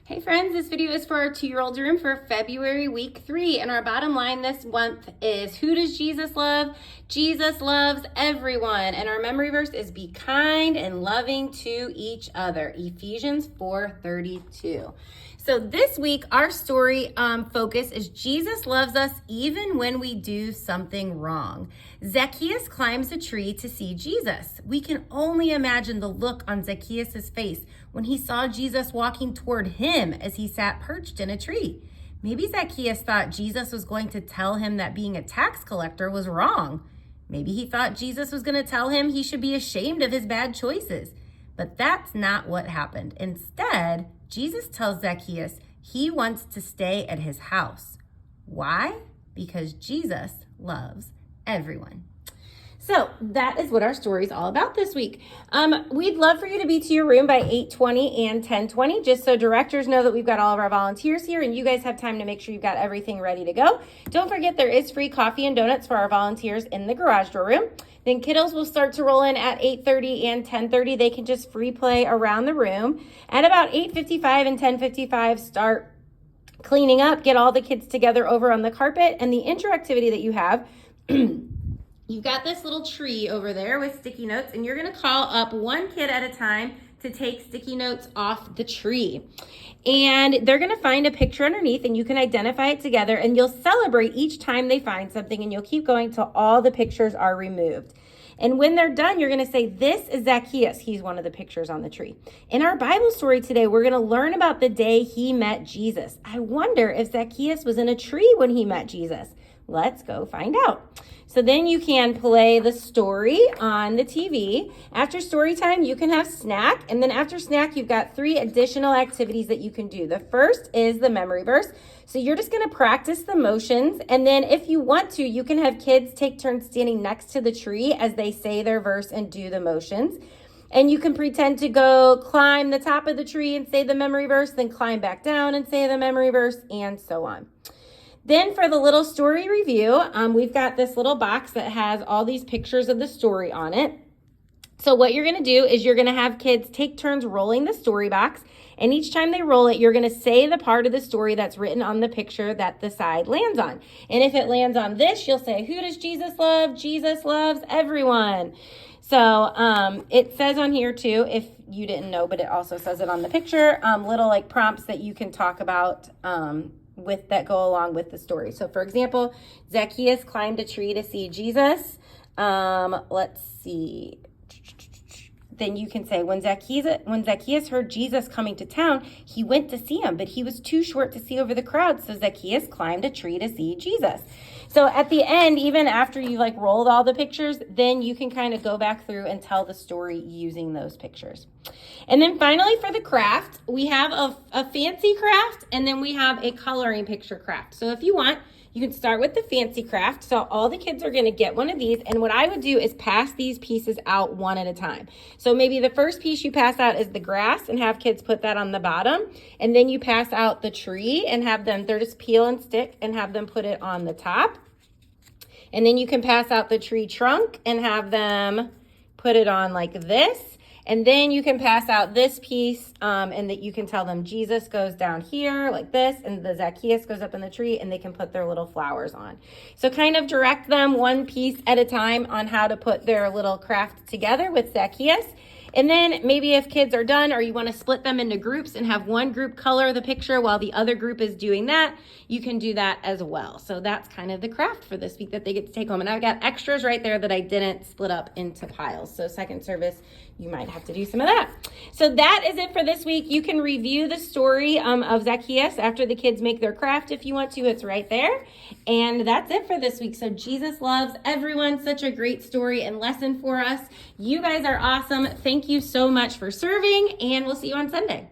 Hey friends, this video is for our 2-year-old's room for February week 3, and our bottom line this month is, who does Jesus love? Jesus loves everyone. And our memory verse is, be kind and loving to each other, Ephesians 4:32. So this week, our story focus is Jesus loves us even when we do something wrong. Zacchaeus climbs a tree to see Jesus. We can only imagine the look on Zacchaeus' face when he saw Jesus walking toward him as he sat perched in a tree. Maybe Zacchaeus thought Jesus was going to tell him that being a tax collector was wrong. Maybe he thought Jesus was going to tell him he should be ashamed of his bad choices. But that's not what happened. Instead, Jesus tells Zacchaeus he wants to stay at his house. Why? Because Jesus loves everyone. So that is what our story is all about this week. We'd love for you to be to your room by 8:20 and 10:20, just so directors know that we've got all of our volunteers here and you guys have time to make sure you've got everything ready to go. Don't forget there is free coffee and donuts for our volunteers in the garage door room. Then kiddos will start to roll in at 8:30 and 10:30. They can just free play around the room. At about 8:55 and 10:55, start cleaning up, get all the kids together over on the carpet. And the intro activity that you have, you've got this little tree over there with sticky notes, and you're going to call up one kid at a time to take sticky notes off the tree. And they're going to find a picture underneath, and you can identify it together, and you'll celebrate each time they find something, and you'll keep going till all the pictures are removed. And when they're done, you're going to say, this is Zacchaeus. He's one of the pictures on the tree. In our Bible story today, we're going to learn about the day he met Jesus. I wonder if Zacchaeus was in a tree when he met Jesus. Let's go find out. So then you can play the story on the TV. After story time, you can have snack. And then after snack, you've got 3 additional activities that you can do. The first is the memory verse. So you're just going to practice the motions. And then if you want to, you can have kids take turns standing next to the tree as they say their verse and do the motions. And you can pretend to go climb the top of the tree and say the memory verse, then climb back down and say the memory verse, and so on. Then for the little story review, we've got this little box that has all these pictures of the story on it. So what you're going to do is you're going to have kids take turns rolling the story box. And each time they roll it, you're going to say the part of the story that's written on the picture that the side lands on. And if it lands on this, you'll say, who does Jesus love? Jesus loves everyone. So it says on here too, if you didn't know, but it also says it on the picture, little like prompts that you can talk about with that go along with the story. So for example, Zacchaeus climbed a tree to see Jesus. Let's see. Then you can say, when Zacchaeus heard Jesus coming to town, he went to see him, but he was too short to see over the crowd. So Zacchaeus climbed a tree to see Jesus. So at the end, even after you like rolled all the pictures, then you can kind of go back through and tell the story using those pictures. And then finally for the craft, we have a fancy craft, and then we have a coloring picture craft. So if you want, you can start with the fancy craft. So all the kids are going to get one of these. And what I would do is pass these pieces out one at a time. So maybe the first piece you pass out is the grass and have kids put that on the bottom. And then you pass out the tree and have them, they're just peel and stick and have them put it on the top. And then you can pass out the tree trunk and have them put it on like this. And then you can pass out this piece and that you can tell them Jesus goes down here like this, and the Zacchaeus goes up in the tree, and they can put their little flowers on. So kind of direct them one piece at a time on how to put their little craft together with Zacchaeus. And then maybe if kids are done or you want to split them into groups and have one group color the picture while the other group is doing that, you can do that as well. So that's kind of the craft for this week that they get to take home. And I've got extras right there that I didn't split up into piles. So second service, you might have to do some of that. So that is it for this week. You can review the story of Zacchaeus after the kids make their craft if you want to. It's right there. And that's it for this week. So Jesus loves everyone. Such a great story and lesson for us. You guys are awesome. Thank you so much for serving, and we'll see you on Sunday.